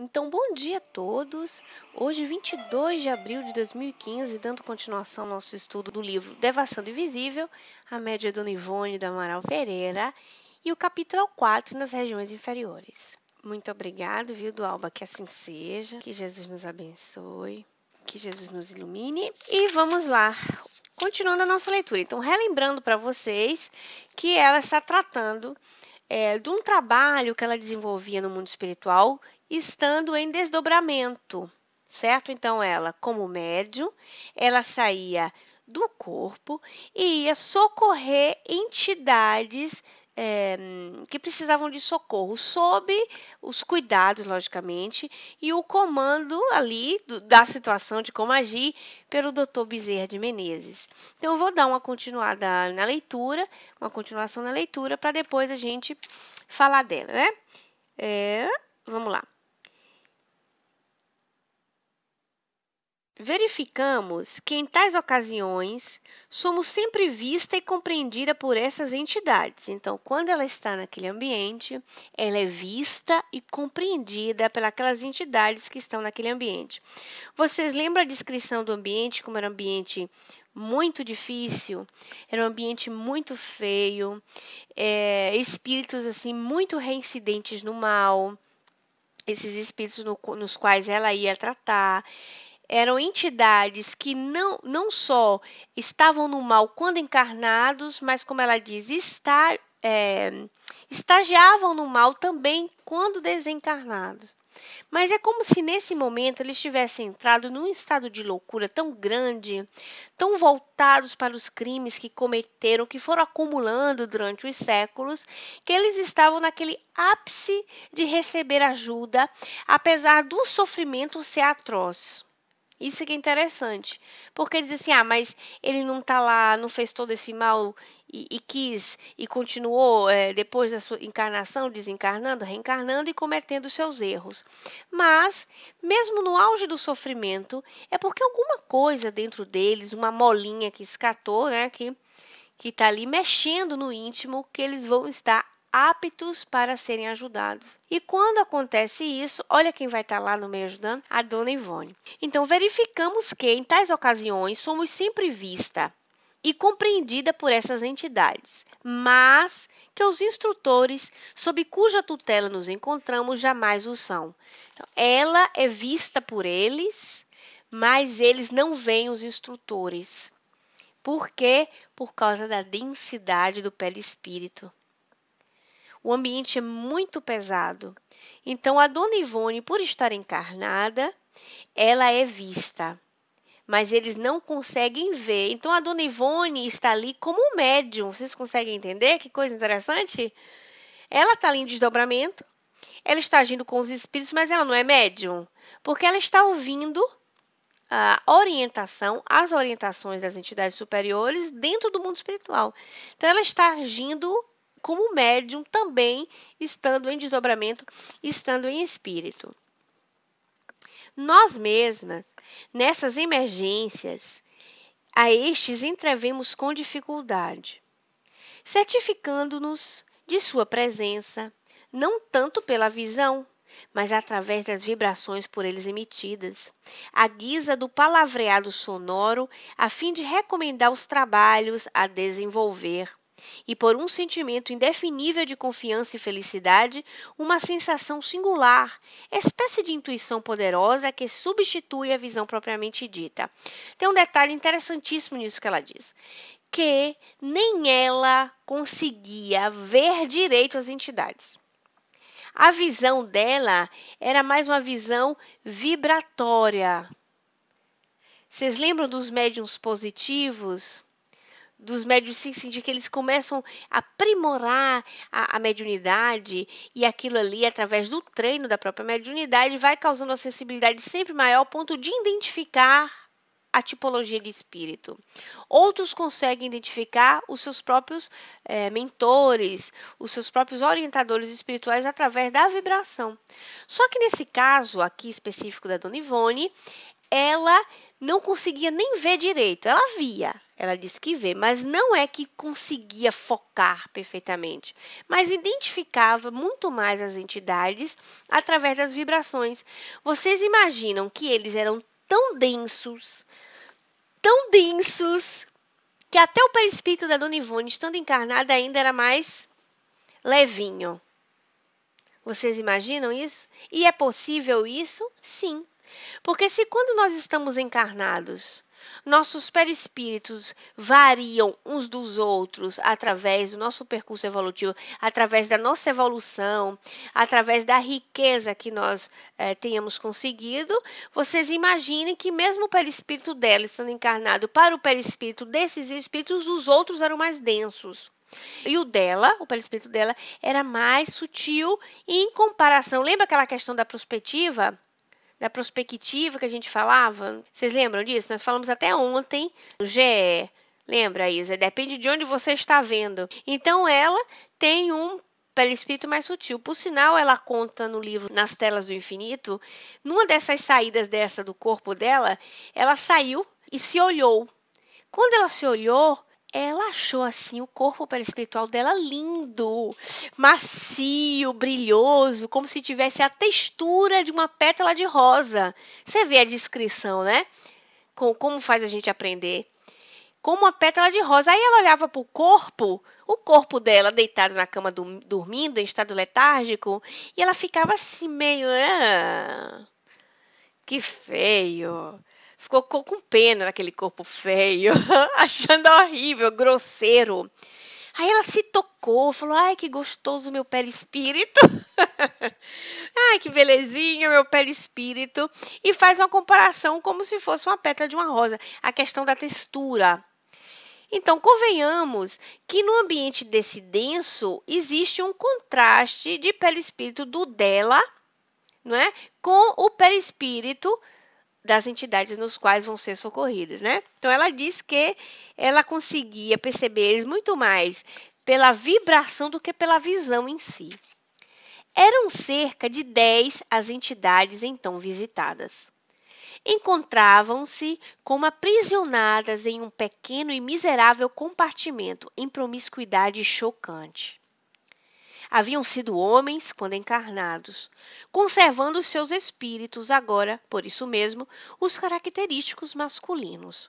Então, bom dia a todos. Hoje, 22 de abril de 2015, dando continuação ao nosso estudo do livro Devassando Invisível, a média Dona Ivone da Amaral Pereira, e o capítulo 4 nas regiões inferiores. Muito obrigado, viu, Dualba? Que assim seja, que Jesus nos abençoe, que Jesus nos ilumine. E vamos lá, continuando a nossa leitura. Então, relembrando para vocês que ela está tratando de um trabalho que ela desenvolvia no mundo espiritual, estando em desdobramento, certo? Então, ela, como médium, ela saía do corpo e ia socorrer entidades que precisavam de socorro, sob os cuidados, logicamente, e o comando ali da situação de como agir pelo Dr. Bezerra de Menezes. Então, eu vou dar uma continuada na leitura, uma continuação na leitura, para depois a gente falar dela, né? Vamos lá. Verificamos que em tais ocasiões somos sempre vista e compreendida por essas entidades. Então, quando ela está naquele ambiente, ela é vista e compreendida pelas entidades que estão naquele ambiente. Vocês lembram a descrição do ambiente, como era um ambiente muito difícil, era um ambiente muito feio, espíritos assim muito reincidentes no mal, esses espíritos nos quais ela ia tratar. Eram entidades que não só estavam no mal quando encarnados, mas, como ela diz, estagiavam no mal também quando desencarnados. Mas é como se nesse momento eles tivessem entrado num estado de loucura tão grande, tão voltados para os crimes que cometeram, que foram acumulando durante os séculos, que eles estavam naquele ápice de receber ajuda, apesar do sofrimento ser atroz. Isso que é interessante, porque eles dizem assim, mas ele não está lá, não fez todo esse mal e quis e continuou depois da sua encarnação, desencarnando, reencarnando e cometendo seus erros. Mas, mesmo no auge do sofrimento, é porque alguma coisa dentro deles, uma molinha que escatou, né, que está ali mexendo no íntimo, que eles vão estar aptos para serem ajudados. E quando acontece isso, olha quem vai estar lá no meio ajudando? A Dona Ivone. Então, verificamos que, em tais ocasiões, somos sempre vista e compreendida por essas entidades, mas que os instrutores, sob cuja tutela nos encontramos, jamais o são. Então, ela é vista por eles, mas eles não veem os instrutores. Por quê? Por causa da densidade do perispírito. O ambiente é muito pesado. Então, a Dona Ivone, por estar encarnada, ela é vista, mas eles não conseguem ver. Então, a Dona Ivone está ali como um médium. Vocês conseguem entender? Que coisa interessante? Ela está ali em desdobramento, ela está agindo com os espíritos, mas ela não é médium, porque ela está ouvindo a orientação, as orientações das entidades superiores dentro do mundo espiritual. Então, ela está agindo como médium também, estando em desdobramento, estando em espírito. Nós mesmas, nessas emergências, a estes entrevemos com dificuldade, certificando-nos de sua presença, não tanto pela visão, mas através das vibrações por eles emitidas, à guisa do palavreado sonoro, a fim de recomendar os trabalhos a desenvolver. E por um sentimento indefinível de confiança e felicidade, uma sensação singular, espécie de intuição poderosa que substitui a visão propriamente dita. Tem um detalhe interessantíssimo nisso que ela diz, que nem ela conseguia ver direito as entidades. A visão dela era mais uma visão vibratória. Vocês lembram dos médiuns positivos? Dos médiuns sim, de que eles começam a aprimorar a mediunidade e aquilo ali, através do treino da própria mediunidade, vai causando uma sensibilidade sempre maior ao ponto de identificar a tipologia de espírito. Outros conseguem identificar os seus próprios mentores, os seus próprios orientadores espirituais através da vibração. Só que nesse caso aqui específico da Dona Ivone, ela não conseguia nem ver direito. Ela via, Ela disse que vê, mas não é que conseguia focar perfeitamente, mas identificava muito mais as entidades através das vibrações. Vocês imaginam que eles eram tão densos, que até o perispírito da Dona Ivone, estando encarnada, ainda era mais levinho. Vocês imaginam isso? E é possível isso? Sim. Porque se quando nós estamos encarnados, nossos perispíritos variam uns dos outros através do nosso percurso evolutivo, através da nossa evolução, através da riqueza que nós tenhamos conseguido, vocês imaginem que mesmo o perispírito dela estando encarnado para o perispírito desses espíritos, os outros eram mais densos. E o dela, o perispírito dela, era mais sutil em comparação. Lembra aquela questão da perspectiva? Da perspectiva que a gente falava? Vocês lembram disso? Nós falamos até ontem no GE. Lembra, Isa? Depende de onde você está vendo. Então, ela tem um perispírito mais sutil. Por sinal, ela conta no livro Nas Telas do Infinito, numa dessas saídas dessa do corpo dela, ela saiu e se olhou. Quando ela se olhou, ela achou assim o corpo perispiritual dela lindo, macio, brilhoso, como se tivesse a textura de uma pétala de rosa. Você vê a descrição, né? Como faz a gente aprender. Como uma pétala de rosa. Aí ela olhava para o corpo dela deitado na cama dormindo, em estado letárgico, e ela ficava assim meio... que feio. Ficou com pena daquele corpo feio, achando horrível, grosseiro. Aí ela se tocou, falou, ai, que gostoso meu perispírito. Ai, que belezinha meu perispírito. E faz uma comparação como se fosse uma pétala de uma rosa. A questão da textura. Então, convenhamos que no ambiente desse denso, existe um contraste de perispírito do dela, não é? Com o perispírito das entidades nos quais vão ser socorridas, né? Então, ela diz que ela conseguia perceber eles muito mais pela vibração do que pela visão em si. Eram cerca de 10 as entidades então visitadas. Encontravam-se como aprisionadas em um pequeno e miserável compartimento em promiscuidade chocante. Haviam sido homens quando encarnados, conservando os seus espíritos agora, por isso mesmo, os característicos masculinos.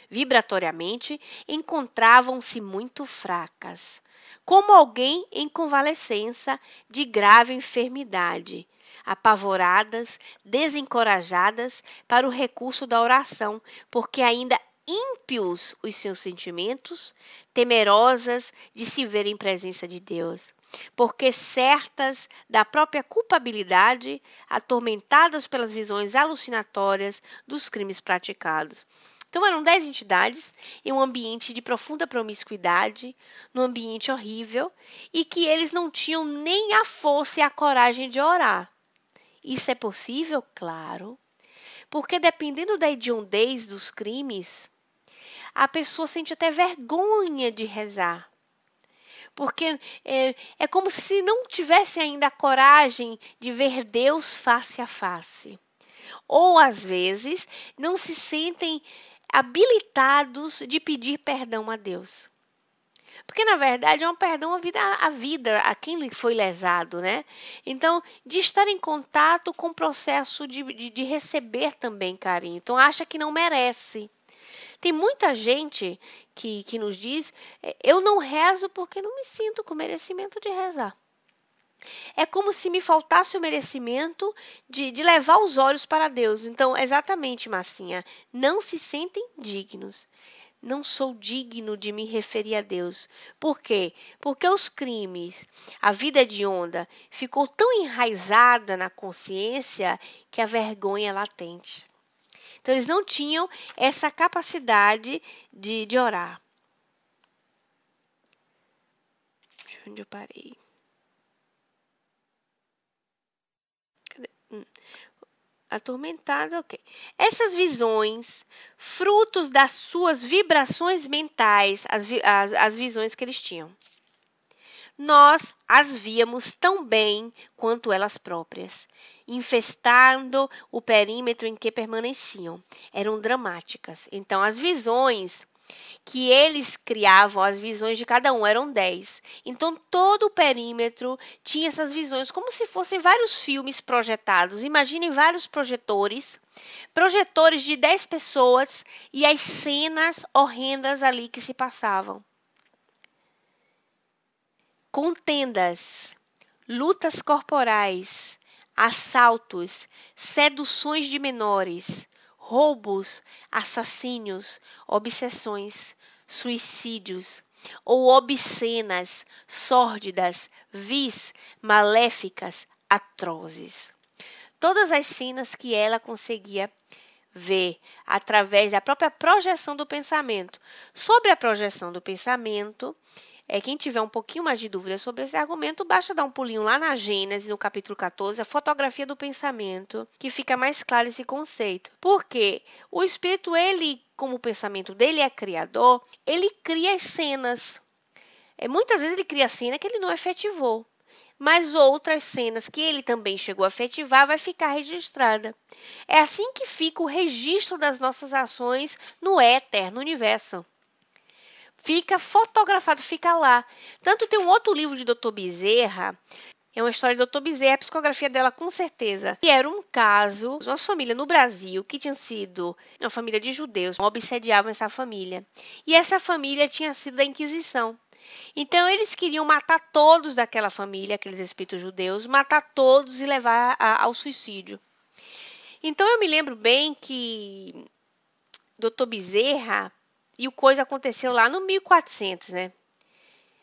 Vibratoriamente, encontravam-se muito fracas, como alguém em convalescença de grave enfermidade, apavoradas, desencorajadas para o recurso da oração, porque ainda ímpios os seus sentimentos, temerosas de se ver em presença de Deus, porque certas da própria culpabilidade, atormentadas pelas visões alucinatórias dos crimes praticados. Então, eram 10 entidades em um ambiente de profunda promiscuidade, num ambiente horrível, e que eles não tinham nem a força e a coragem de orar. Isso é possível? Claro. Porque dependendo da hediondez dos crimes, a pessoa sente até vergonha de rezar. Porque é como se não tivesse ainda a coragem de ver Deus face a face. Ou, às vezes, não se sentem habilitados de pedir perdão a Deus. Porque, na verdade, é um perdão à vida, a quem foi lesado, né? Então, de estar em contato com o processo de receber também carinho. Então, acha que não merece. Tem muita gente que nos diz, eu não rezo porque não me sinto com merecimento de rezar. É como se me faltasse o merecimento de levar os olhos para Deus. Então, exatamente, Massinha, não se sentem dignos. Não sou digno de me referir a Deus. Por quê? Porque os crimes, a vida hedionda, ficou tão enraizada na consciência que a vergonha é latente. Então, eles não tinham essa capacidade de orar. Onde eu parei? Atormentados, ok. Essas visões, frutos das suas vibrações mentais, as visões que eles tinham. Nós as víamos tão bem quanto elas próprias, infestando o perímetro em que permaneciam. Eram dramáticas. Então, as visões que eles criavam as visões de cada um, eram 10. Então, todo o perímetro tinha essas visões, como se fossem vários filmes projetados. Imaginem vários projetores de 10 pessoas e as cenas horrendas ali que se passavam. Contendas, lutas corporais, assaltos, seduções de menores, roubos, assassínios, obsessões, suicídios, ou obscenas, sórdidas, vis, maléficas, atrozes. Todas as cenas que ela conseguia ver através da própria projeção do pensamento. Sobre a projeção do pensamento, quem tiver um pouquinho mais de dúvida sobre esse argumento, basta dar um pulinho lá na Gênesis, no capítulo 14, a fotografia do pensamento, que fica mais claro esse conceito. Porque o espírito, ele, como o pensamento dele é criador, ele cria as cenas. Muitas vezes ele cria cena que ele não efetivou. Mas outras cenas que ele também chegou a efetivar vai ficar registrada. É assim que fica o registro das nossas ações no éter, no universo. Fica fotografado, fica lá. Tanto tem um outro livro de Dr. Bezerra, é uma história de Dr. Bezerra, a psicografia dela com certeza. E era um caso, uma família no Brasil, que tinha sido uma família de judeus, obsediavam essa família. E essa família tinha sido da Inquisição. Então, eles queriam matar todos daquela família, aqueles espíritos judeus, matar todos e levar ao suicídio. Então, eu me lembro bem que Dr. Bezerra, e o coisa aconteceu lá no 1400, né?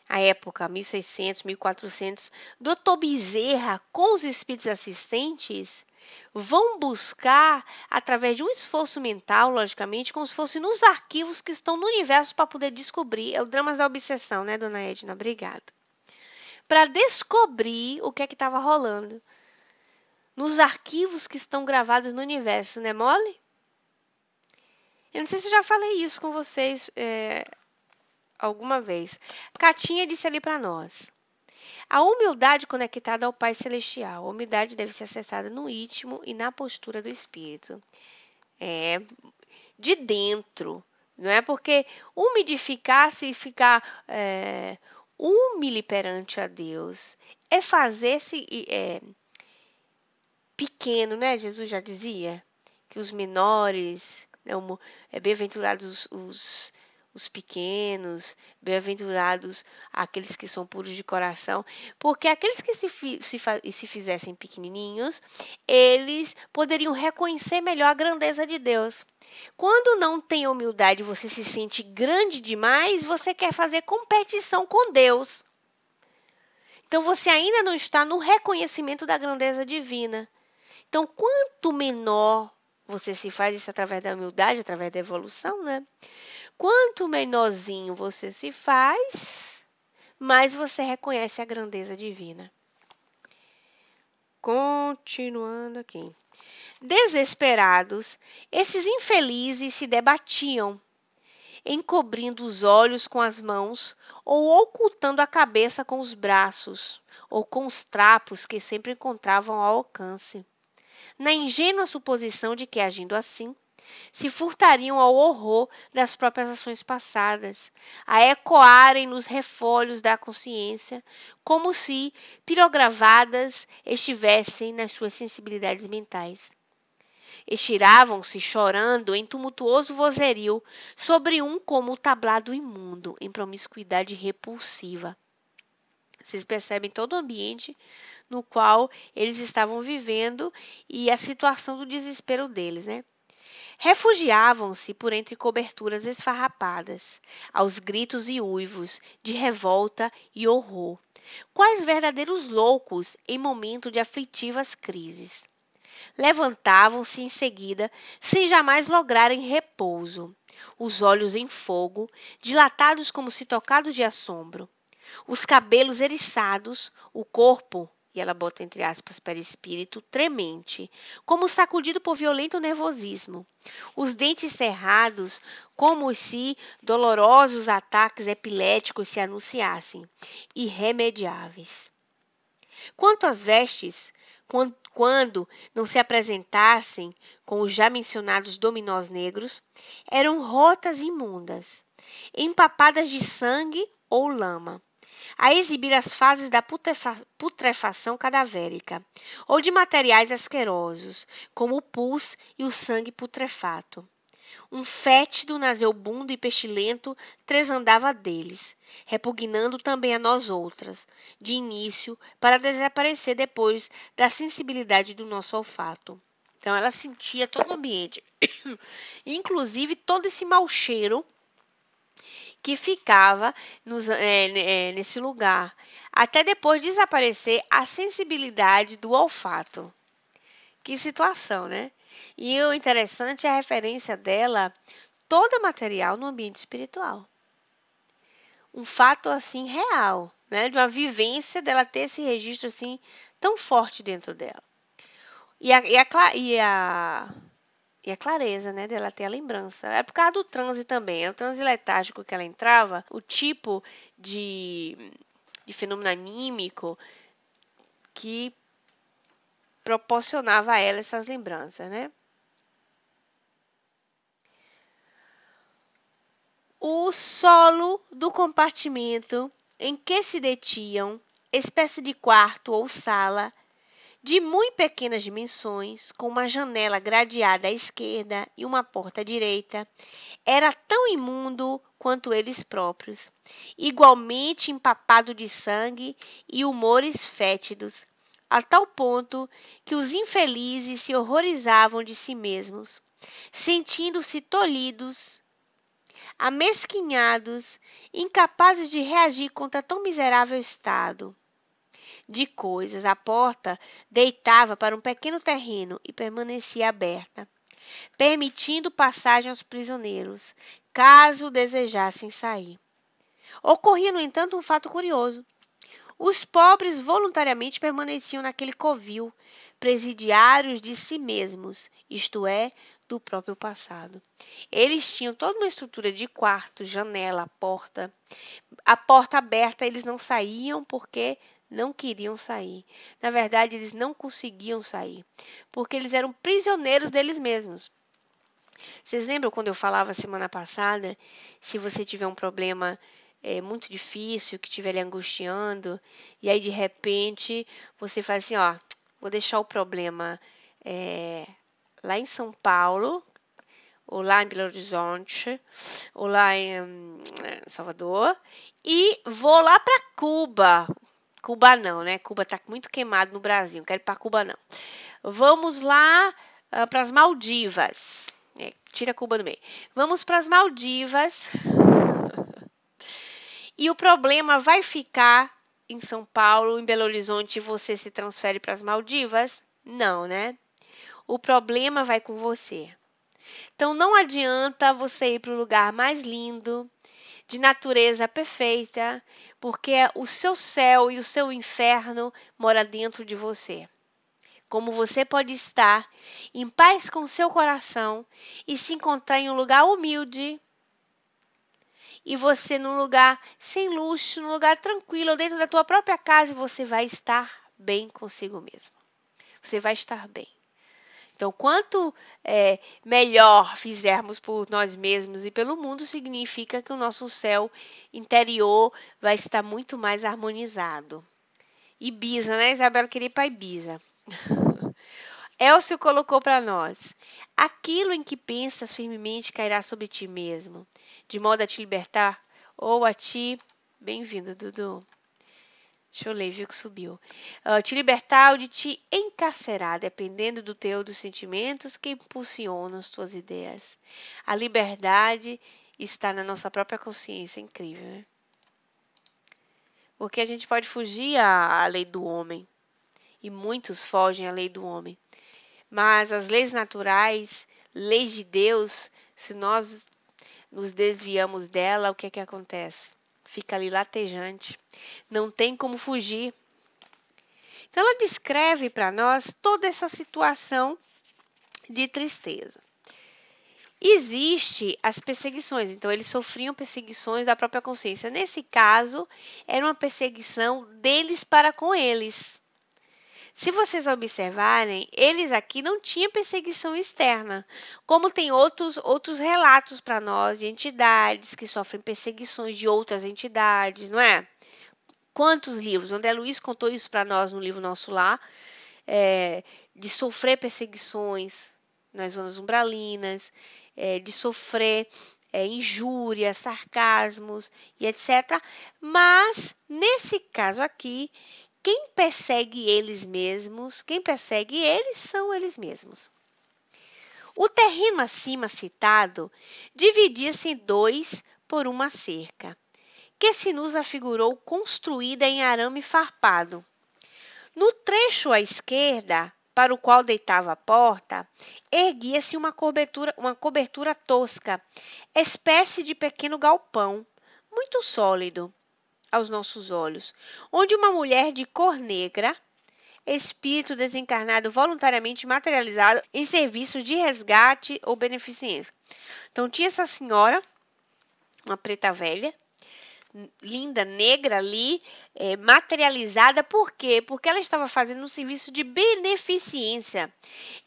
A época, 1600, 1400. Dr. Bezerra, com os espíritos assistentes, vão buscar, através de um esforço mental, logicamente, como se fosse nos arquivos que estão no universo para poder descobrir. É o Dramas da Obsessão, né, dona Edna? Obrigada. Para descobrir o que é que estava rolando. Nos arquivos que estão gravados no universo, né, mole? Eu não sei se eu já falei isso com vocês alguma vez. Catinha disse ali para nós. A humildade conectada ao Pai Celestial. A humildade deve ser acessada no íntimo e na postura do espírito. De dentro. Não é porque umidificar-se e ficar humilde perante a Deus é fazer-se pequeno, né? Jesus já dizia que os menores, bem-aventurados os pequenos, bem-aventurados aqueles que são puros de coração, porque aqueles que se fizessem pequenininhos, eles poderiam reconhecer melhor a grandeza de Deus. Quando não tem humildade, você se sente grande demais, você quer fazer competição com Deus. Então, você ainda não está no reconhecimento da grandeza divina. Então, quanto menor você se faz isso através da humildade, através da evolução, né? Quanto menorzinho você se faz, mais você reconhece a grandeza divina. Continuando aqui. Desesperados, esses infelizes se debatiam, encobrindo os olhos com as mãos ou ocultando a cabeça com os braços ou com os trapos que sempre encontravam ao alcance, na ingênua suposição de que, agindo assim, se furtariam ao horror das próprias ações passadas, a ecoarem nos refolhos da consciência, como se pirogravadas estivessem nas suas sensibilidades mentais. Estiravam-se, chorando, em tumultuoso vozerio, sobre um como o tablado imundo, em promiscuidade repulsiva. Vocês percebem todo o ambiente no qual eles estavam vivendo e a situação do desespero deles, né? Refugiavam-se por entre coberturas esfarrapadas, aos gritos e uivos de revolta e horror, quais verdadeiros loucos em momento de aflitivas crises. Levantavam-se em seguida, sem jamais lograrem repouso, os olhos em fogo, dilatados como se tocados de assombro, os cabelos eriçados, o corpo, e ela bota entre aspas perispírito, tremente, como sacudido por violento nervosismo, os dentes cerrados, como se dolorosos ataques epiléticos se anunciassem, irremediáveis. Quanto às vestes, quando não se apresentassem com os já mencionados dominós negros, eram rotas imundas, empapadas de sangue ou lama, a exibir as fases da putrefação cadavérica, ou de materiais asquerosos, como o pus e o sangue putrefato. Um fétido nauseabundo e pestilento tresandava deles, repugnando também a nós outras, de início, para desaparecer depois da sensibilidade do nosso olfato. Então ela sentia todo o ambiente, inclusive todo esse mau cheiro que ficava nesse lugar, até depois desaparecer a sensibilidade do olfato. Que situação, né? E o interessante é a referência dela toda material no ambiente espiritual. Um fato assim real, né? De uma vivência dela ter esse registro assim tão forte dentro dela. E a clareza, né, dela ter a lembrança. É por causa do transe também. É o transe letárgico que ela entrava, o tipo de fenômeno anímico que proporcionava a ela essas lembranças, né? O solo do compartimento em que se detinham, espécie de quarto ou sala, de muito pequenas dimensões, com uma janela gradeada à esquerda e uma porta à direita, era tão imundo quanto eles próprios, igualmente empapado de sangue e humores fétidos, a tal ponto que os infelizes se horrorizavam de si mesmos, sentindo-se tolhidos, amesquinhados, incapazes de reagir contra tão miserável estado de coisas. A porta deitava para um pequeno terreno e permanecia aberta, permitindo passagem aos prisioneiros, caso desejassem sair. Ocorria, no entanto, um fato curioso. Os pobres voluntariamente permaneciam naquele covil, presidiários de si mesmos, isto é, do próprio passado. Eles tinham toda uma estrutura de quarto, janela, porta. A porta aberta, eles não saíam porque não queriam sair. Na verdade, eles não conseguiam sair, porque eles eram prisioneiros deles mesmos. Vocês lembram quando eu falava semana passada, se você tiver um problema muito difícil, que estiver lhe angustiando, e aí de repente você faz assim, ó, vou deixar o problema lá em São Paulo, ou lá em Belo Horizonte, ou lá em Salvador, e vou lá para Cuba. Cuba não, né? Cuba tá muito queimado no Brasil, não quero ir para Cuba não. Vamos lá para as Maldivas. Tira Cuba do meio. Vamos para as Maldivas. E o problema vai ficar em São Paulo, em Belo Horizonte, e você se transfere para as Maldivas? Não, né? O problema vai com você. Então, não adianta você ir para o lugar mais lindo, de natureza perfeita, porque o seu céu e o seu inferno mora dentro de você. Como você pode estar em paz com seu coração e se encontrar em um lugar humilde, e você num lugar sem luxo, num lugar tranquilo, dentro da tua própria casa, e você vai estar bem consigo mesmo. Você vai estar bem. Então, quanto melhor fizermos por nós mesmos e pelo mundo, significa que o nosso céu interior vai estar muito mais harmonizado. Ibiza, né? Isabela queria ir para Ibiza. Elcio colocou para nós: aquilo em que pensas firmemente cairá sobre ti mesmo, de modo a te libertar ou a ti. Bem-vindo, Dudu. Deixa eu ler, viu que subiu. Te libertar ou de te encarcerar, dependendo dos sentimentos que impulsionam as tuas ideias. A liberdade está na nossa própria consciência, incrível, né? Porque a gente pode fugir à lei do homem, e muitos fogem à lei do homem. Mas as leis naturais, leis de Deus, se nós nos desviamos dela, o que é que acontece? Fica ali latejante. Não tem como fugir. Então, ela descreve para nós toda essa situação de tristeza. Existem as perseguições, então eles sofriam perseguições da própria consciência. Nesse caso, era uma perseguição deles para com eles. Se vocês observarem, eles aqui não tinham perseguição externa, como tem outros relatos para nós de entidades que sofrem perseguições de outras entidades, não é? Quantos livros? André Luiz contou isso para nós no livro Nosso Lar, de sofrer perseguições nas zonas umbralinas, de sofrer injúrias, sarcasmos e etc. Mas, nesse caso aqui, quem persegue eles são eles mesmos. O terreno acima citado dividia-se em dois por uma cerca, que se nos afigurou construída em arame farpado. No trecho à esquerda, para o qual deitava a porta, erguia-se uma cobertura tosca, espécie de pequeno galpão, muito sólido aos nossos olhos, onde uma mulher de cor negra, espírito desencarnado voluntariamente materializado em serviço de resgate ou beneficência. Então, tinha essa senhora, uma preta velha, linda, negra ali, materializada. Por quê? Porque ela estava fazendo um serviço de beneficência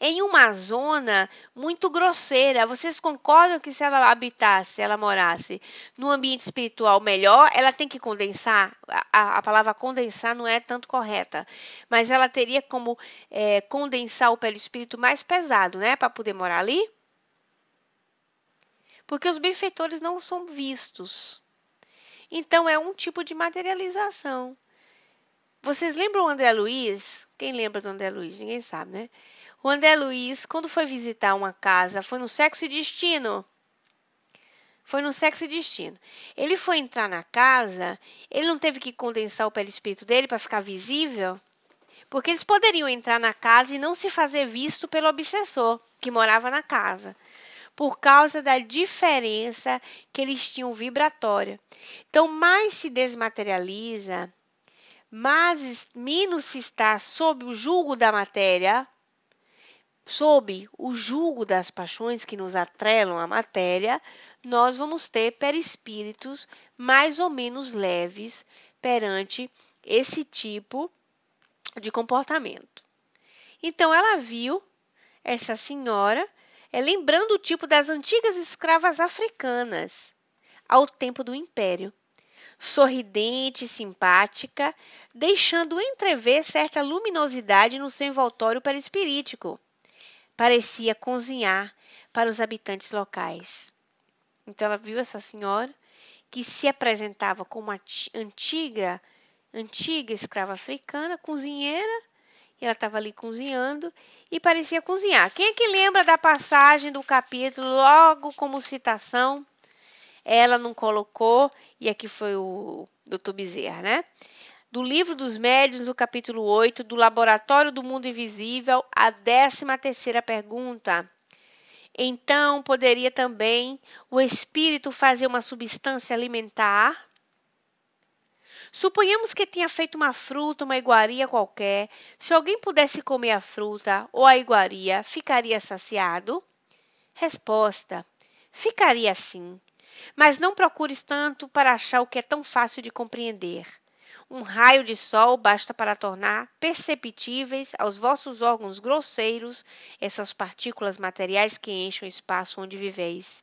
em uma zona muito grosseira. Vocês concordam que se ela habitasse, se ela morasse num ambiente espiritual melhor, ela tem que condensar? A palavra condensar não é tanto correta, mas ela teria como condensar o perispírito mais pesado, né, para poder morar ali? Porque os benfeitores não são vistos. Então, é um tipo de materialização. Vocês lembram o André Luiz? Quem lembra do André Luiz? Ninguém sabe, né? O André Luiz, quando foi visitar uma casa, foi no Sexo e Destino. Foi no Sexo e Destino. Ele foi entrar na casa, ele não teve que condensar o perispírito dele para ficar visível? Porque eles poderiam entrar na casa e não se fazer visto pelo obsessor que morava na casa, por causa da diferença que eles tinham vibratória. Então, mais se desmaterializa, menos se está sob o jugo da matéria, sob o jugo das paixões que nos atrelam à matéria, nós vamos ter perispíritos mais ou menos leves perante esse tipo de comportamento. Então, ela viu essa senhora, lembrando o tipo das antigas escravas africanas, ao tempo do Império. Sorridente e simpática, deixando entrever certa luminosidade no seu envoltório perispirítico. Parecia cozinhar para os habitantes locais. Então, ela viu essa senhora que se apresentava como uma antiga escrava africana, cozinheira, e ela estava ali cozinhando e parecia cozinhar. Quem é que lembra da passagem do capítulo, logo como citação? Ela não colocou, e aqui foi o Dr. Bezerra, né? Do Livro dos Médiuns, do capítulo 8, do Laboratório do Mundo Invisível, a 13ª pergunta. Então, poderia também o espírito fazer uma substância alimentar? Suponhamos que tenha feito uma fruta, uma iguaria qualquer. Se alguém pudesse comer a fruta ou a iguaria, ficaria saciado? Resposta: ficaria sim. Mas não procures tanto para achar o que é tão fácil de compreender. Um raio de sol basta para tornar perceptíveis aos vossos órgãos grosseiros essas partículas materiais que enchem o espaço onde viveis.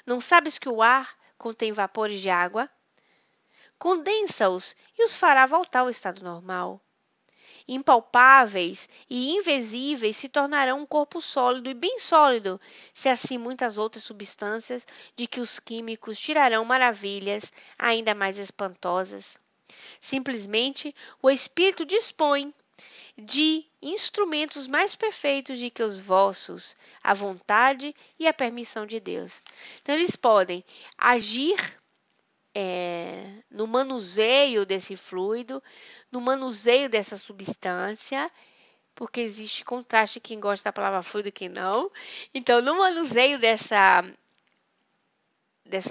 Não sabes que o ar contém vapores de água? Condensa-os e os fará voltar ao estado normal. Impalpáveis e invisíveis se tornarão um corpo sólido e bem sólido, se assim muitas outras substâncias de que os químicos tirarão maravilhas ainda mais espantosas. Simplesmente, o espírito dispõe de instrumentos mais perfeitos do que os vossos, a vontade e a permissão de Deus. Então, eles podem agir no manuseio desse fluido, no manuseio dessa substância, porque existe contraste quem gosta da palavra fluido e quem não. Então, no manuseio dessa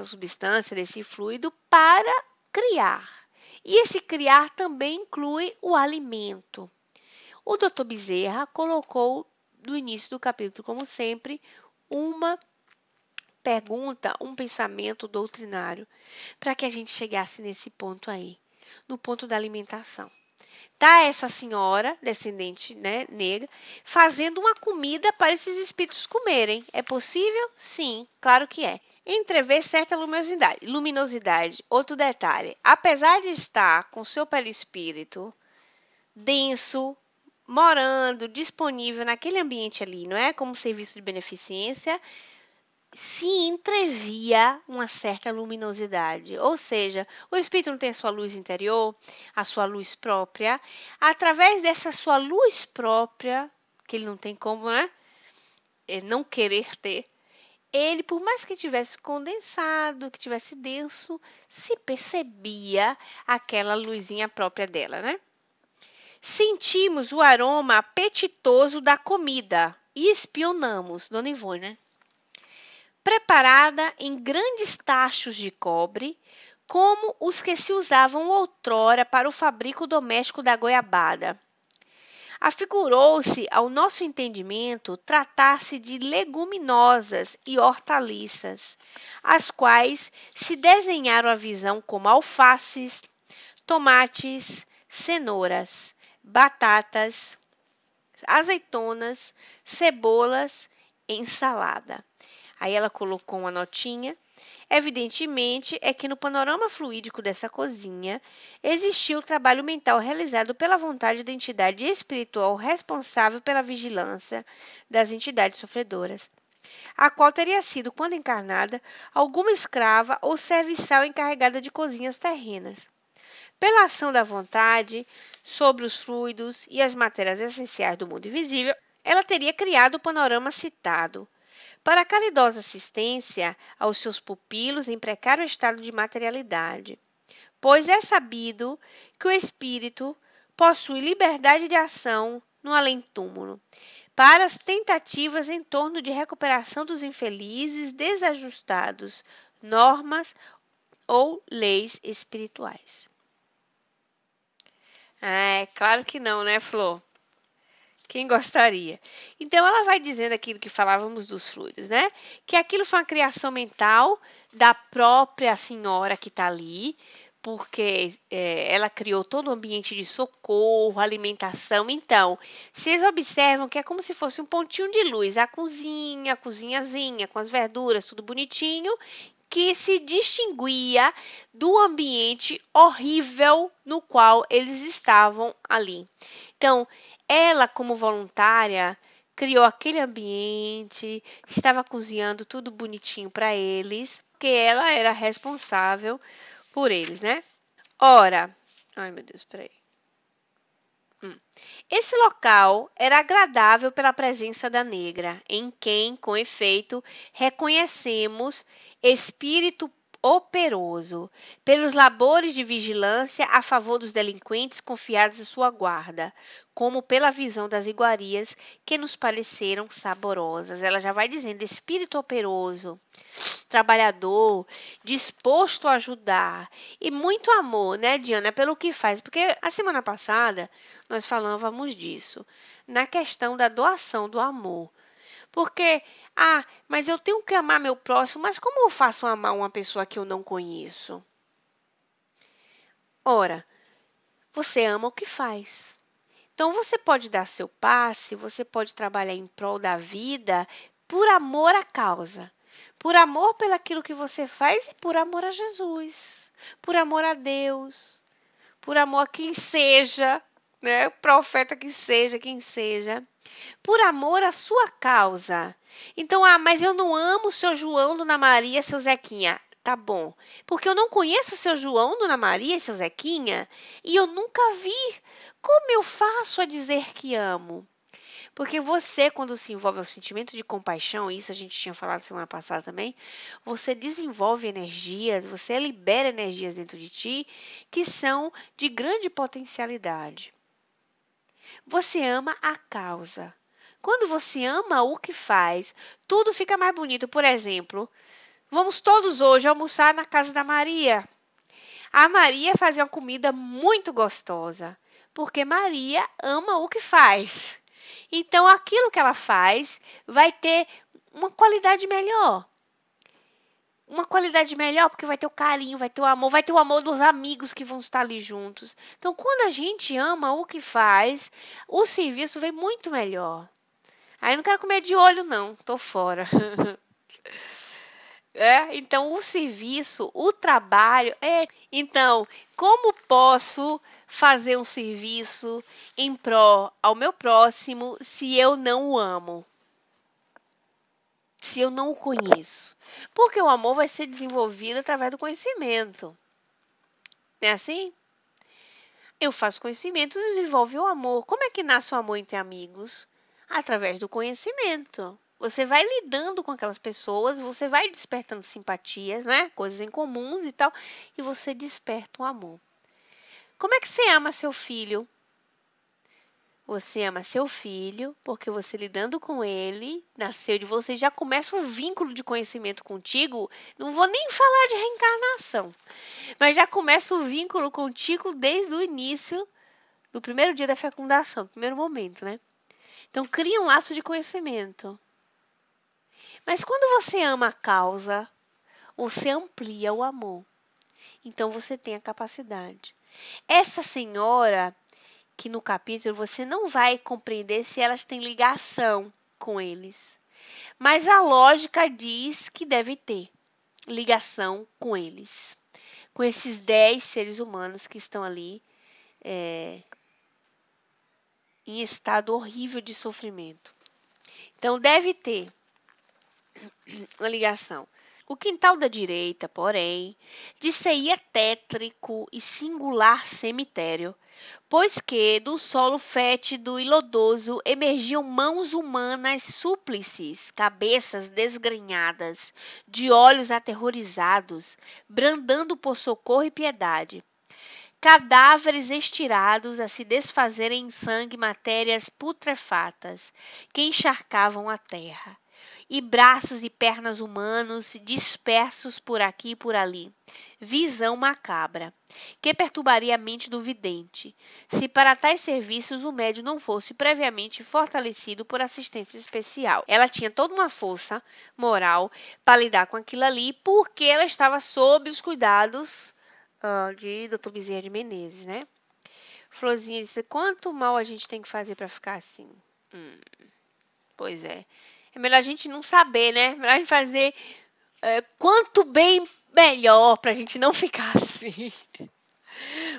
substância, desse fluido, para criar. E esse criar também inclui o alimento. O Dr. Bezerra colocou no início do capítulo, como sempre, uma pergunta, um pensamento doutrinário, para que a gente chegasse nesse ponto aí, no ponto da alimentação. Tá essa senhora, descendente, né, negra, fazendo uma comida para esses espíritos comerem. É possível? Sim, claro que é. Entrever certa luminosidade. Luminosidade, outro detalhe. Apesar de estar com seu perispírito denso, morando, disponível naquele ambiente ali, não é? Como serviço de beneficência, se entrevia uma certa luminosidade, ou seja, o espírito não tem a sua luz interior, a sua luz própria. Através dessa sua luz própria, que ele não tem como, né? Não querer ter, ele, por mais que tivesse condensado, que tivesse denso, se percebia aquela luzinha própria dela, né? Sentimos o aroma apetitoso da comida e espionamos, Dona Ivone, né? Preparada em grandes tachos de cobre, como os que se usavam outrora para o fabrico doméstico da goiabada. Afigurou-se ao nosso entendimento tratar-se de leguminosas e hortaliças, as quais se desenharam à visão como alfaces, tomates, cenouras, batatas, azeitonas, cebolas, ensalada. Aí ela colocou uma notinha. Evidentemente, é que no panorama fluídico dessa cozinha existia o trabalho mental realizado pela vontade da entidade espiritual responsável pela vigilância das entidades sofredoras, a qual teria sido, quando encarnada, alguma escrava ou serviçal encarregada de cozinhas terrenas. Pela ação da vontade sobre os fluidos e as matérias essenciais do mundo invisível, ela teria criado o panorama citado, para a caridosa assistência aos seus pupilos em precário estado de materialidade, pois é sabido que o espírito possui liberdade de ação no além-túmulo, para as tentativas em torno de recuperação dos infelizes desajustados, normas ou leis espirituais. É claro que não, né, Flor? Quem gostaria? Então, ela vai dizendo aquilo que falávamos dos fluidos, né? Que aquilo foi uma criação mental da própria senhora que está ali, porque ela criou todo o ambiente de socorro, alimentação. Então, vocês observam que é como se fosse um pontinho de luz, a cozinhazinha, com as verduras, tudo bonitinho, que se distinguia do ambiente horrível no qual eles estavam ali. Então, ela, como voluntária, criou aquele ambiente, estava cozinhando tudo bonitinho para eles, porque ela era responsável por eles, né? Ora, ai meu Deus, peraí. Esse local era agradável pela presença da negra, em quem, com efeito, reconhecemos espírito operoso, pelos labores de vigilância a favor dos delinquentes confiados à sua guarda, como pela visão das iguarias que nos pareceram saborosas. Ela já vai dizendo, espírito operoso, trabalhador, disposto a ajudar e muito amor, né, Diana, pelo que faz. Porque a semana passada nós falávamos disso, na questão da doação do amor. Porque, mas eu tenho que amar meu próximo, mas como eu faço amar uma pessoa que eu não conheço? Ora, você ama o que faz. Então, você pode dar seu passe, você pode trabalhar em prol da vida por amor à causa. Por amor pelaquilo que você faz e por amor a Jesus. Por amor a Deus. Por amor a quem seja, né? O profeta que seja, quem seja. Por amor à sua causa. Então, mas eu não amo o seu João, Dona Maria, seu Zequinha. Tá bom. Porque eu não conheço o seu João, Dona Maria e seu Zequinha e eu nunca vi. Como eu faço a dizer que amo? Porque você, quando se envolve ao sentimento de compaixão, isso a gente tinha falado semana passada também, você desenvolve energias, você libera energias dentro de ti que são de grande potencialidade. Você ama a causa. Quando você ama o que faz, tudo fica mais bonito. Por exemplo, vamos todos hoje almoçar na casa da Maria. A Maria fazia uma comida muito gostosa, porque Maria ama o que faz. Então, aquilo que ela faz vai ter uma qualidade melhor. uma qualidade melhor, porque vai ter o carinho, vai ter o amor dos amigos que vão estar ali juntos. Então, quando a gente ama o que faz, o serviço vem muito melhor. Aí não quero comer de olho, não, tô fora. Então, o serviço, o trabalho é. Então, como posso fazer um serviço em pró ao meu próximo se eu não o amo? Se eu não o conheço? Porque o amor vai ser desenvolvido através do conhecimento. Não é assim? Eu faço conhecimento, desenvolve o amor. Como é que nasce o amor entre amigos? Através do conhecimento. Você vai lidando com aquelas pessoas, você vai despertando simpatias, né? Coisas em comuns e tal, e você desperta o amor. Como é que você ama seu filho? Você ama seu filho porque você lidando com ele, nasceu de você, já começa um vínculo de conhecimento contigo. Não vou nem falar de reencarnação, mas já começa o vínculo contigo desde o início do primeiro dia da fecundação, primeiro momento, né? Então cria um laço de conhecimento. Mas quando você ama a causa, você amplia o amor. Então você tem a capacidade. Essa senhora, que no capítulo você não vai compreender se elas têm ligação com eles. Mas a lógica diz que deve ter ligação com eles. Com esses 10 seres humanos que estão ali em estado horrível de sofrimento. Então deve ter uma ligação. O quintal da direita, porém, de-se-ia tétrico e singular cemitério, pois que do solo fétido e lodoso emergiam mãos humanas súplices, cabeças desgrenhadas, de olhos aterrorizados, bradando por socorro e piedade. Cadáveres estirados a se desfazerem em sangue matérias putrefatas, que encharcavam a terra e braços e pernas humanos dispersos por aqui e por ali. Visão macabra, que perturbaria a mente do vidente, se para tais serviços o médium não fosse previamente fortalecido por assistência especial. Ela tinha toda uma força moral para lidar com aquilo ali, porque ela estava sob os cuidados de Dr. Bezerra de Menezes, né? Florzinha disse, quanto mal a gente tem que fazer para ficar assim? Pois é. É melhor a gente não saber, né? É melhor a gente fazer quanto bem melhor para a gente não ficar assim.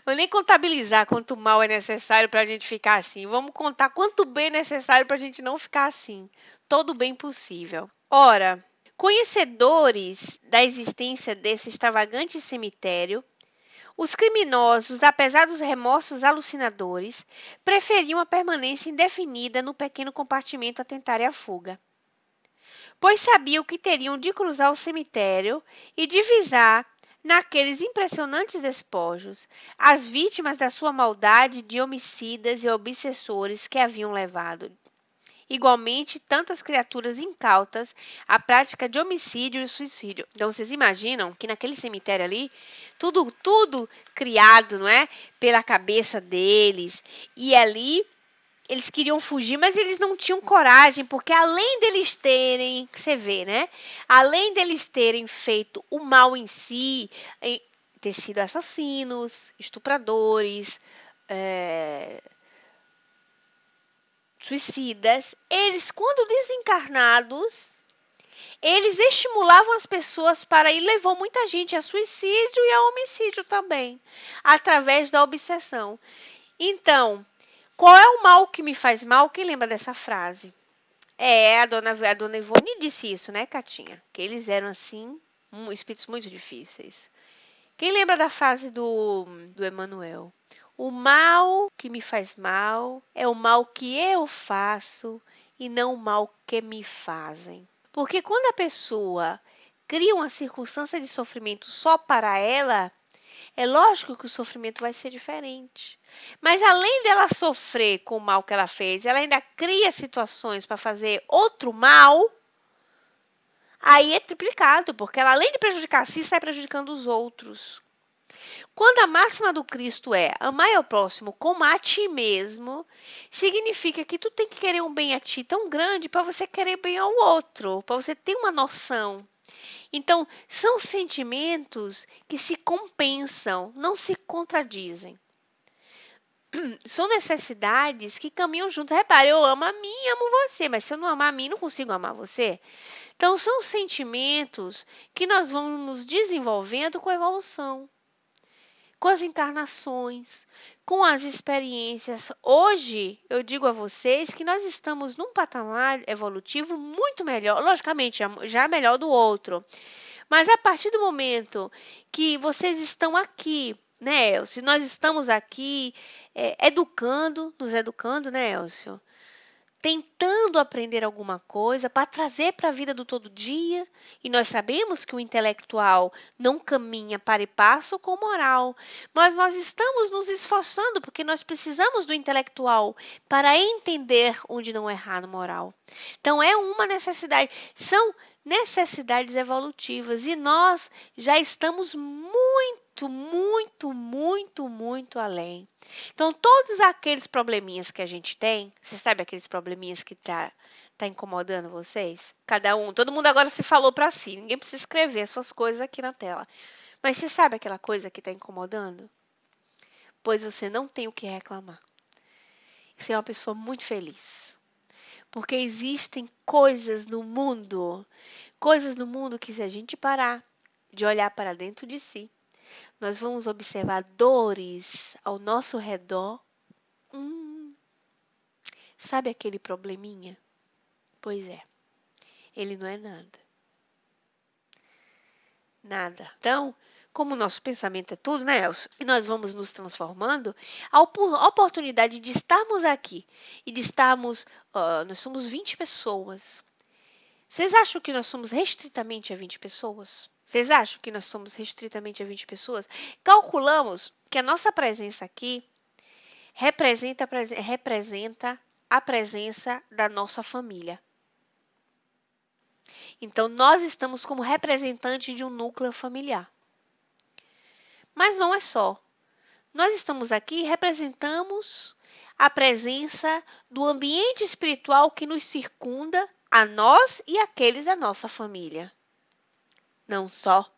Vou nem contabilizar quanto mal é necessário para a gente ficar assim. Vamos contar quanto bem é necessário para a gente não ficar assim. Todo bem possível. Ora, conhecedores da existência desse extravagante cemitério, os criminosos, apesar dos remorsos alucinadores, preferiam a permanência indefinida no pequeno compartimento a tentarem a fuga, pois sabiam que teriam de cruzar o cemitério e divisar, naqueles impressionantes despojos, as vítimas da sua maldade de homicidas e obsessores que haviam levado. Igualmente, tantas criaturas incautas à prática de homicídio e suicídio. Então, vocês imaginam que naquele cemitério ali, tudo criado, não é? Pela cabeça deles. E ali eles queriam fugir, mas eles não tinham coragem, porque além deles terem, você vê, né? Além deles terem feito o mal em si, ter sido assassinos, estupradores, suicidas, eles, quando desencarnados, eles estimulavam as pessoas para ir, levou muita gente a suicídio e a homicídio também, através da obsessão. Então, qual é o mal que me faz mal? Quem lembra dessa frase? A dona Ivone disse isso, né, Catinha? Que eles eram, assim, espíritos muito difíceis. Quem lembra da frase do Emmanuel? O mal que me faz mal é o mal que eu faço e não o mal que me fazem. Porque quando a pessoa cria uma circunstância de sofrimento só para ela, é lógico que o sofrimento vai ser diferente. Mas além dela sofrer com o mal que ela fez, ela ainda cria situações para fazer outro mal, aí é triplicado, porque ela além de prejudicar a si, sai prejudicando os outros. Quando a máxima do Cristo é amar ao próximo como a ti mesmo, significa que tu tem que querer um bem a ti tão grande para você querer bem ao outro, para você ter uma noção Então, são sentimentos que se compensam, não se contradizem. São necessidades que caminham junto. Repare, eu amo a mim e amo você, mas se eu não amar a mim, não consigo amar você. Então, são sentimentos que nós vamos desenvolvendo com a evolução, com as encarnações, com as experiências. Hoje, eu digo a vocês que nós estamos num patamar evolutivo muito melhor, logicamente, já é melhor do outro. Mas a partir do momento que vocês estão aqui, né, Elcio? Nós estamos aqui nos educando, né, Elcio? Tentando aprender alguma coisa para trazer para a vida do todo dia. E nós sabemos que o intelectual não caminha para e passo com o moral. Mas nós estamos nos esforçando porque nós precisamos do intelectual para entender onde não errar no moral. Então é uma necessidade. São necessidades evolutivas e nós já estamos muito além. Então, todos aqueles probleminhas que a gente tem, você sabe aqueles probleminhas que tá incomodando vocês? Todo mundo agora se falou para si, ninguém precisa escrever as suas coisas aqui na tela. Mas você sabe aquela coisa que está incomodando? Pois você não tem o que reclamar. Você é uma pessoa muito feliz. Porque existem coisas no mundo que se a gente parar de olhar para dentro de si, nós vamos observar dores ao nosso redor. Sabe aquele probleminha? Pois é, ele não é nada. Nada. Então, como o nosso pensamento é tudo, né, Elcio? E nós vamos nos transformando, a oportunidade de estarmos aqui e de estarmos. Nós somos 20 pessoas. Vocês acham que nós somos restritamente a 20 pessoas? Vocês acham que nós somos restritamente a 20 pessoas? Calculamos que a nossa presença aqui representa a presença da nossa família. Então, nós estamos como representante de um núcleo familiar. Mas não é só. Nós estamos aqui e representamos a presença do ambiente espiritual que nos circunda, a nós e aqueles da nossa família. Não só.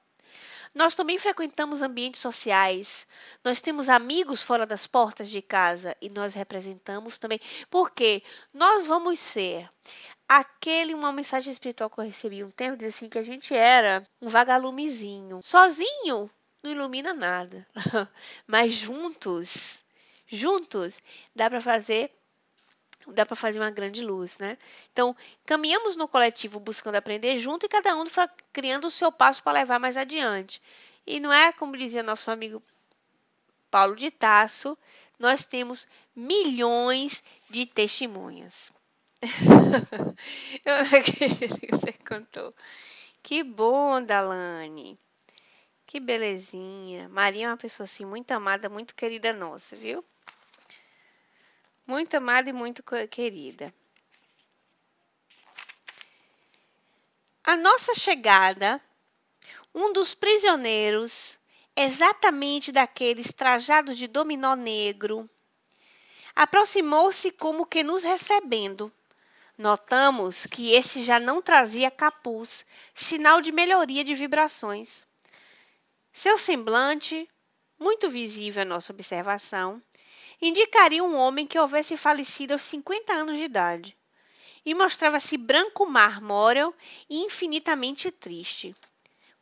Nós também frequentamos ambientes sociais, nós temos amigos fora das portas de casa e nós representamos também, porque nós vamos ser uma mensagem espiritual que eu recebi um tempo, diz assim que a gente era um vagalumezinho. Sozinho não ilumina nada, mas juntos, dá para fazer uma grande luz, né? Então, caminhamos no coletivo buscando aprender junto e cada um criando o seu passo para levar mais adiante. E não é como dizia nosso amigo Paulo de Tarso, nós temos milhões de testemunhas. Eu não acredito que você contou. Que bom, Dalane. Que belezinha. Maria é uma pessoa assim muito amada, muito querida nossa, viu? Muito amada e muito querida. A nossa chegada, um dos prisioneiros, exatamente daqueles trajados de dominó negro, aproximou-se como que nos recebendo. Notamos que esse já não trazia capuz, sinal de melhoria de vibrações. Seu semblante, muito visível à nossa observação, indicaria um homem que houvesse falecido aos 50 anos de idade, e mostrava-se branco marmóreo e infinitamente triste.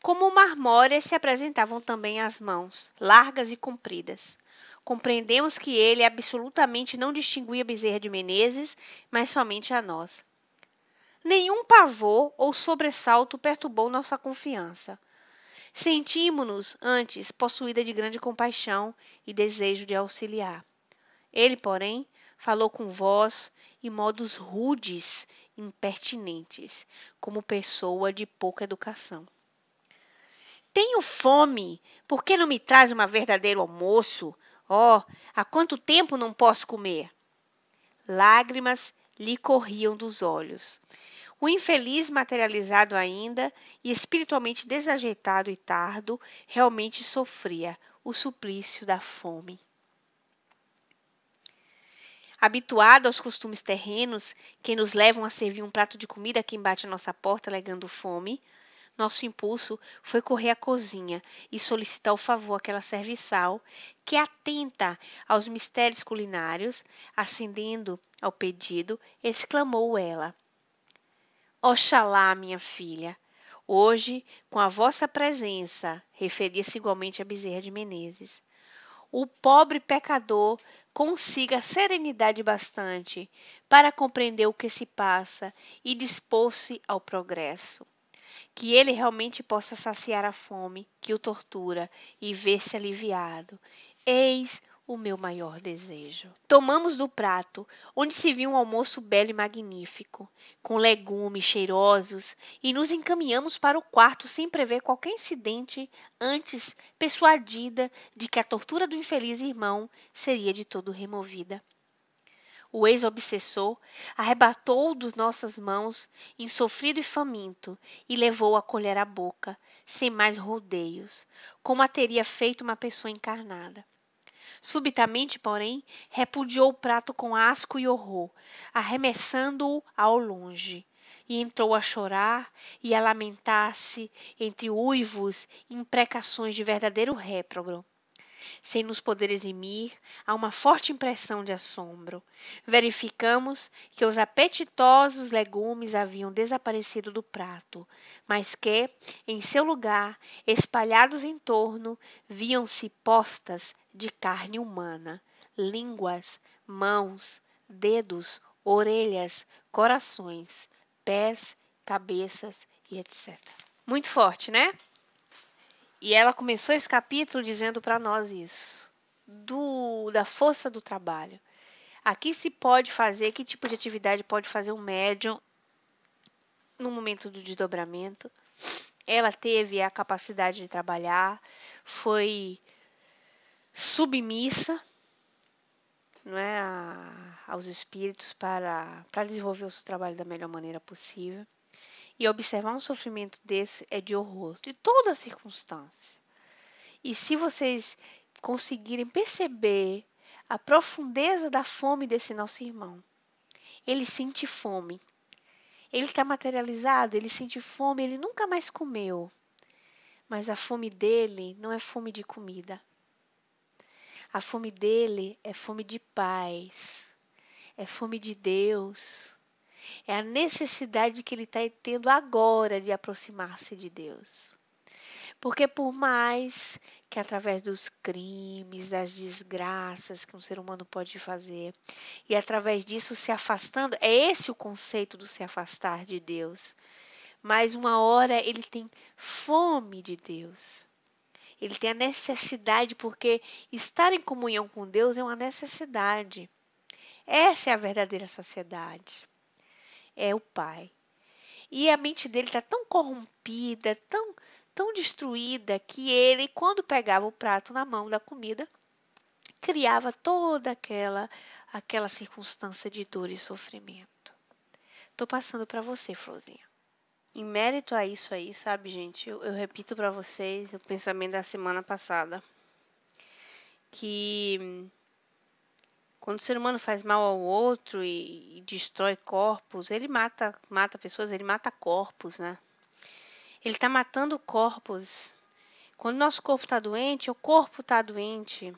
Como marmóreas se apresentavam também as mãos, largas e compridas. Compreendemos que ele absolutamente não distinguia Bezerra de Menezes, mas somente a nós. Nenhum pavor ou sobressalto perturbou nossa confiança. Sentimos-nos, antes, possuída de grande compaixão e desejo de auxiliar. Ele, porém, falou com voz e modos rudes e impertinentes, como pessoa de pouca educação. Tenho fome, por que não me traz um verdadeiro almoço? Há quanto tempo não posso comer? Lágrimas lhe corriam dos olhos. O infeliz, materializado ainda e espiritualmente desajeitado e tardo, realmente sofria o suplício da fome. Habituado aos costumes terrenos que nos levam a servir um prato de comida a quem bate a nossa porta alegando fome, Nosso impulso foi correr à cozinha e solicitar o favor àquela serviçal que, atenta aos mistérios culinários, acendendo ao pedido, exclamou ela: Oxalá, minha filha, hoje, com a vossa presença, referia-se igualmente a Bezerra de Menezes, o pobre pecador consiga serenidade bastante para compreender o que se passa e dispor-se ao progresso. Que ele realmente possa saciar a fome que o tortura e ver-se aliviado. Eis o meu maior desejo. Tomamos do prato, onde se viu um almoço belo e magnífico, com legumes cheirosos, e nos encaminhamos para o quarto sem prever qualquer incidente, antes persuadida de que a tortura do infeliz irmão seria de todo removida. O ex-obsessor arrebatou-o das nossas mãos, insofrido e faminto, e levou-o a colher à boca, sem mais rodeios, como a teria feito uma pessoa encarnada. Subitamente, porém, repudiou o prato com asco e horror, arremessando-o ao longe, e entrou a chorar e a lamentar-se entre uivos e imprecações de verdadeiro réprobo. Sem nos poder eximir, há uma forte impressão de assombro. Verificamos que os apetitosos legumes haviam desaparecido do prato, mas que, em seu lugar, espalhados em torno, viam-se postas de carne humana, línguas, mãos, dedos, orelhas, corações, pés, cabeças e etc. Muito forte, né? E ela começou esse capítulo dizendo para nós isso, da força do trabalho. Aqui se pode fazer, que tipo de atividade pode fazer um médium no momento do desdobramento. Ela teve a capacidade de trabalhar, foi submissa, não é, aos espíritos para desenvolver o seu trabalho da melhor maneira possível. E observar um sofrimento desse é de horror, de toda circunstância. E se vocês conseguirem perceber a profundeza da fome desse nosso irmão, ele sente fome. Ele está materializado, ele sente fome, ele nunca mais comeu. Mas a fome dele não é fome de comida. A fome dele é fome de paz, é fome de Deus. É a necessidade que ele está tendo agora de aproximar-se de Deus. Porque por mais que através dos crimes, das desgraças que um ser humano pode fazer, e através disso se afastando, é esse o conceito do se afastar de Deus. Mas uma hora ele tem fome de Deus. Ele tem a necessidade, porque estar em comunhão com Deus é uma necessidade. Essa é a verdadeira saciedade. É o Pai. E a mente dele está tão corrompida, tão destruída, que ele, quando pegava o prato na mão da comida, criava toda aquela circunstância de dor e sofrimento. Tô passando para você, Florzinha. Em mérito a isso aí, sabe, gente, eu repito para vocês o pensamento da semana passada, que quando o ser humano faz mal ao outro e destrói corpos, ele mata pessoas, ele mata corpos, né? Ele está matando corpos. Quando nosso corpo está doente, o corpo está doente.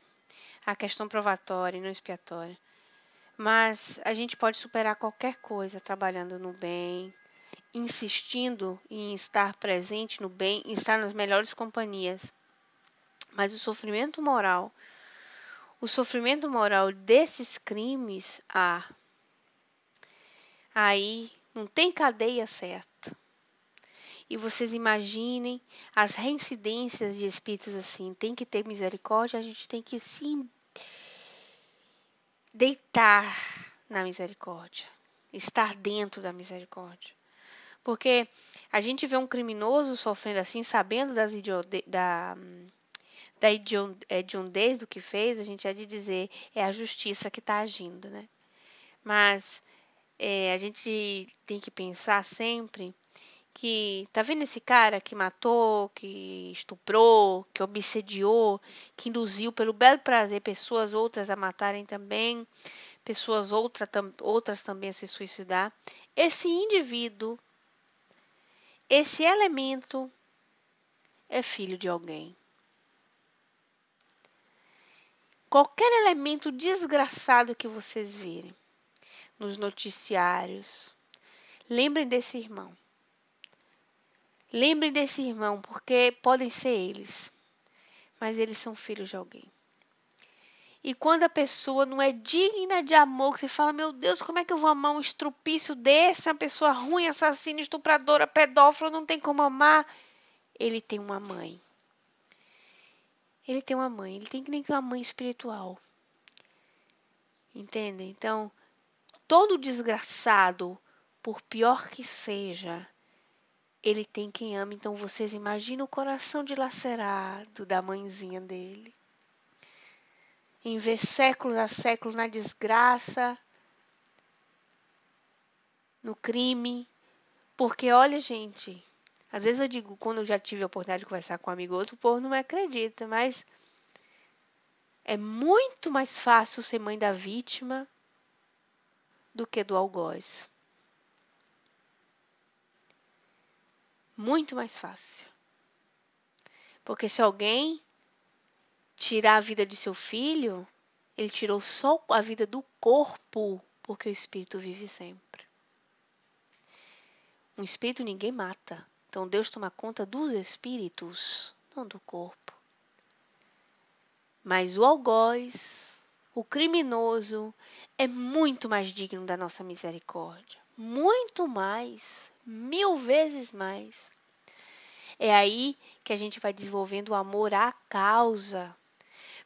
A questão provatória e não expiatória. Mas a gente pode superar qualquer coisa trabalhando no bem, insistindo em estar presente no bem, em estar nas melhores companhias. Mas o sofrimento moral desses crimes, aí não tem cadeia certa. E vocês imaginem as reincidências de espíritos assim. Tem que ter misericórdia, a gente tem que se deitar na misericórdia. Estar dentro da misericórdia. Porque a gente vê um criminoso sofrendo assim, sabendo da hediondez do que fez, a gente há de dizer, é a justiça que está agindo, né? Mas a gente tem que pensar sempre que tá vendo esse cara que matou, que estuprou, que obsediou, que induziu pelo belo prazer pessoas outras a matarem também, outras também a se suicidar. Esse indivíduo, esse elemento é filho de alguém. Qualquer elemento desgraçado que vocês virem nos noticiários, lembrem desse irmão. Lembrem desse irmão, porque podem ser eles, mas eles são filhos de alguém. E quando a pessoa não é digna de amor, que você fala, meu Deus, como é que eu vou amar um estrupício desse, uma pessoa ruim, assassina, estupradora, pedófila, não tem como amar. Ele tem uma mãe. Ele tem uma mãe, ele tem que nem ter uma mãe espiritual. Entende? Então, todo desgraçado, por pior que seja, ele tem quem ama. Então, vocês imaginam o coração dilacerado da mãezinha dele. Em ver séculos a séculos na desgraça, no crime. Porque, olha, gente, às vezes eu digo, quando eu já tive a oportunidade de conversar com um amigo outro, o povo não me acredita, mas é muito mais fácil ser mãe da vítima do que do algoz. Muito mais fácil. Porque se alguém tirar a vida de seu filho, ele tirou só a vida do corpo, porque o espírito vive sempre. Um espírito ninguém mata. Então Deus toma conta dos espíritos, não do corpo. Mas o algoz, o criminoso, é muito mais digno da nossa misericórdia. Muito mais. 1000 vezes mais. É aí que a gente vai desenvolvendo o amor à causa.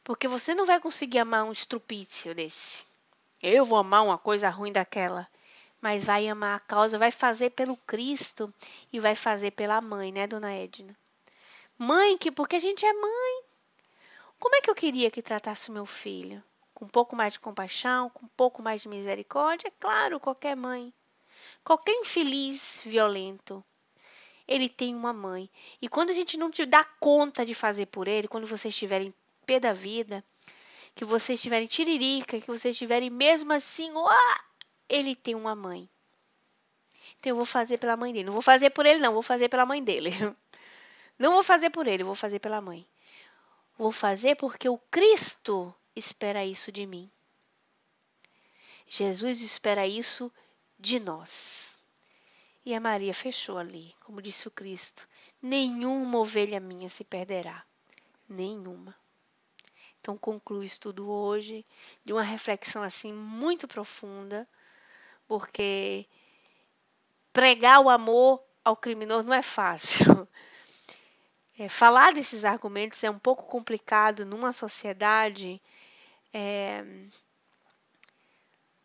Porque você não vai conseguir amar um estrupício desse. Eu vou amar uma coisa ruim daquela. Mas vai amar a causa, vai fazer pelo Cristo e vai fazer pela mãe, né, dona Edna? Mãe, porque a gente é mãe. Como é que eu queria que tratasse o meu filho? Com um pouco mais de compaixão, com um pouco mais de misericórdia? É claro, qualquer mãe. Qualquer infeliz violento, ele tem uma mãe. E quando a gente não te dá conta de fazer por ele, quando vocês estiverem pé da vida, que vocês estiverem tiririca, que vocês estiverem mesmo assim, ele tem uma mãe. Então eu vou fazer pela mãe dele. Não vou fazer por ele, não. Vou fazer pela mãe dele. Não vou fazer por ele, vou fazer pela mãe. Vou fazer porque o Cristo espera isso de mim. Jesus espera isso de nós. E a Maria fechou ali, como disse o Cristo. Nenhuma ovelha minha se perderá. Nenhuma. Então concluo o estudo hoje de uma reflexão assim muito profunda, porque pregar o amor ao criminoso não é fácil. Falar desses argumentos é um pouco complicado numa sociedade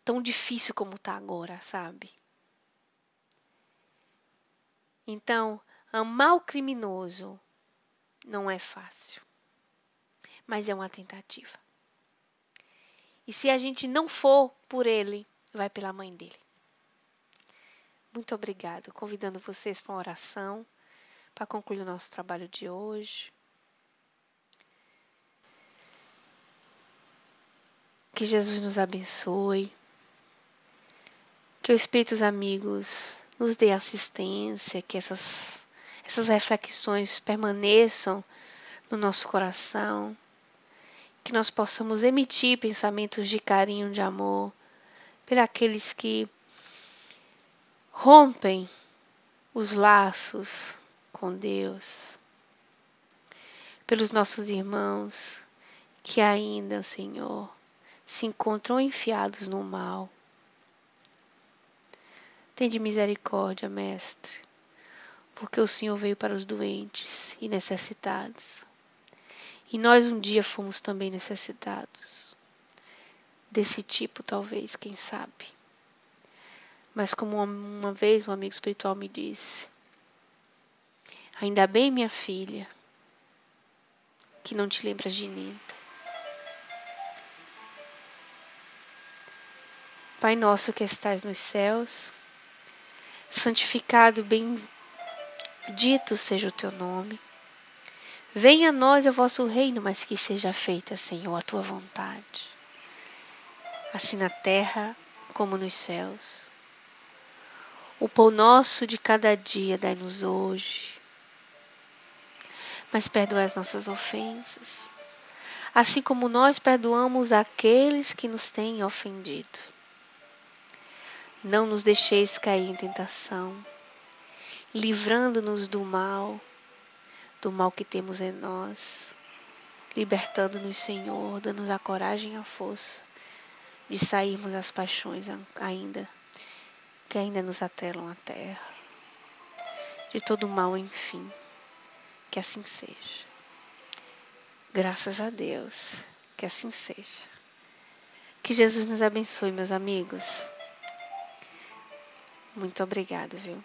tão difícil como está agora, sabe? Então, amar o criminoso não é fácil, mas é uma tentativa. E se a gente não for por ele, vai pela mãe dele. Muito obrigado. Convidando vocês para uma oração, para concluir o nosso trabalho de hoje. Que Jesus nos abençoe. Que os Espíritos amigos nos dê assistência, que essas reflexões permaneçam no nosso coração, que nós possamos emitir pensamentos de carinho, de amor, por aqueles que rompem os laços com Deus, pelos nossos irmãos que ainda, Senhor, se encontram enfiados no mal. Tende misericórdia, Mestre, porque o Senhor veio para os doentes e necessitados. E nós um dia fomos também necessitados. Desse tipo, talvez, quem sabe. Mas como uma vez um amigo espiritual me disse, ainda bem, minha filha, que não te lembras de Nita. Pai nosso que estais nos céus, santificado, bendito seja o teu nome. Venha a nós o vosso reino, mas que seja feita, Senhor, a tua vontade, assim na terra como nos céus. O pão nosso de cada dia dai-nos hoje, mas perdoai as nossas ofensas, assim como nós perdoamos aqueles que nos têm ofendido. Não nos deixeis cair em tentação, livrando-nos do mal que temos em nós, libertando-nos, Senhor, dando-nos a coragem e a força de sairmos das paixões que ainda nos atrelam à terra, de todo mal, enfim, que assim seja. Graças a Deus, que assim seja. Que Jesus nos abençoe, meus amigos. Muito obrigado, viu?